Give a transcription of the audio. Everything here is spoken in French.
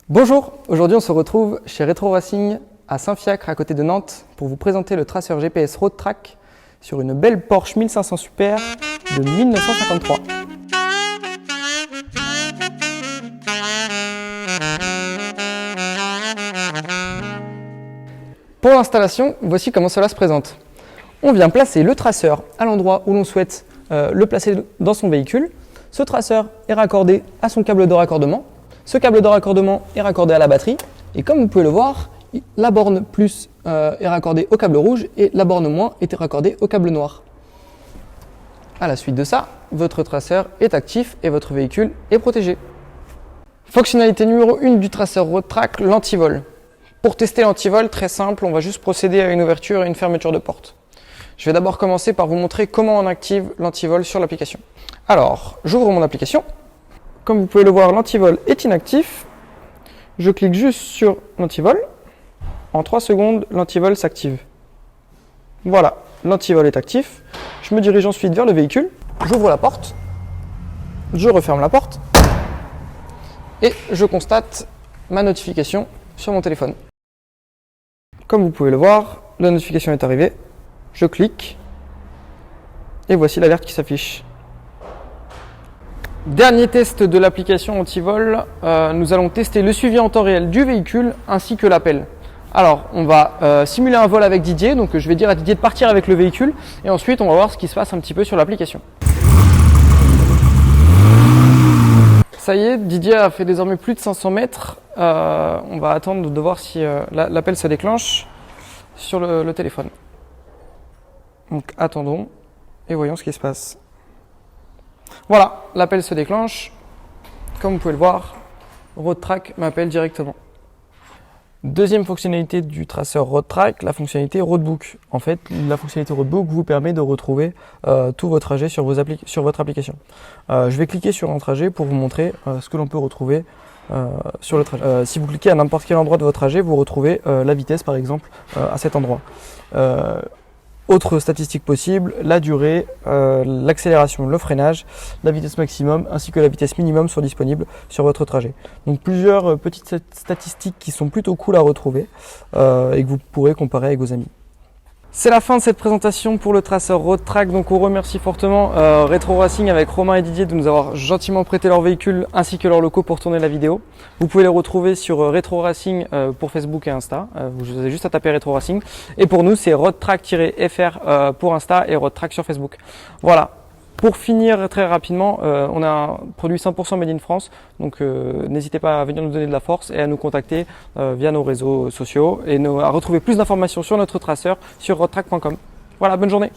Bonjour, aujourd'hui on se retrouve chez Retro Racing à Saint-Fiacre à côté de Nantes pour vous présenter le traceur GPS Roadtrack sur une belle Porsche 1500 Super de 1953. Pour l'installation, voici comment cela se présente. On vient placer le traceur à l'endroit où l'on souhaite le placer dans son véhicule. Ce traceur est raccordé à son câble de raccordement. Ce câble de raccordement est raccordé à la batterie. Et comme vous pouvez le voir, la borne plus est raccordée au câble rouge et la borne moins est raccordée au câble noir. À la suite de ça, votre traceur est actif et votre véhicule est protégé. Fonctionnalité numéro 1 du traceur Roadtrack, l'antivol. Pour tester l'antivol, très simple, on va juste procéder à une ouverture et une fermeture de porte. Je vais d'abord commencer par vous montrer comment on active l'antivol sur l'application. Alors, j'ouvre mon application. Comme vous pouvez le voir, l'antivol est inactif. Je clique juste sur l'antivol. En 3 secondes, l'antivol s'active. Voilà, l'antivol est actif. Je me dirige ensuite vers le véhicule. J'ouvre la porte. Je referme la porte. Et je constate ma notification sur mon téléphone. Comme vous pouvez le voir, la notification est arrivée. Je clique. Et voici l'alerte qui s'affiche. Dernier test de l'application antivol, nous allons tester le suivi en temps réel du véhicule ainsi que l'appel. Alors, on va simuler un vol avec Didier, donc je vais dire à Didier de partir avec le véhicule et ensuite on va voir ce qui se passe un petit peu sur l'application. Ça y est, Didier a fait désormais plus de 500 mètres. On va attendre de voir si l'appel se déclenche sur le téléphone. Donc attendons et voyons ce qui se passe. Voilà, l'appel se déclenche. Comme vous pouvez le voir, Roadtrack m'appelle directement. Deuxième fonctionnalité du traceur Roadtrack, la fonctionnalité Roadbook. En fait, la fonctionnalité Roadbook vous permet de retrouver tous vos trajets sur votre application. Je vais cliquer sur un trajet pour vous montrer ce que l'on peut retrouver sur le trajet. Si vous cliquez à n'importe quel endroit de votre trajet, vous retrouvez la vitesse par exemple à cet endroit. Autres statistiques possibles, la durée, l'accélération, le freinage, la vitesse maximum ainsi que la vitesse minimum sont disponibles sur votre trajet. Donc plusieurs petites statistiques qui sont plutôt cool à retrouver et que vous pourrez comparer avec vos amis. C'est la fin de cette présentation pour le traceur Roadtrack, donc on remercie fortement Retro Racing avec Romain et Didier de nous avoir gentiment prêté leur véhicule ainsi que leurs locaux pour tourner la vidéo. Vous pouvez les retrouver sur Retro Racing pour Facebook et Insta, vous avez juste à taper Retro Racing. Et pour nous c'est Roadtrack-FR pour Insta et Roadtrack sur Facebook. Voilà. Pour finir très rapidement, on a un produit 100% made in France, donc n'hésitez pas à venir nous donner de la force et à nous contacter via nos réseaux sociaux et à retrouver plus d'informations sur notre traceur sur roadtrack.com. Voilà, bonne journée.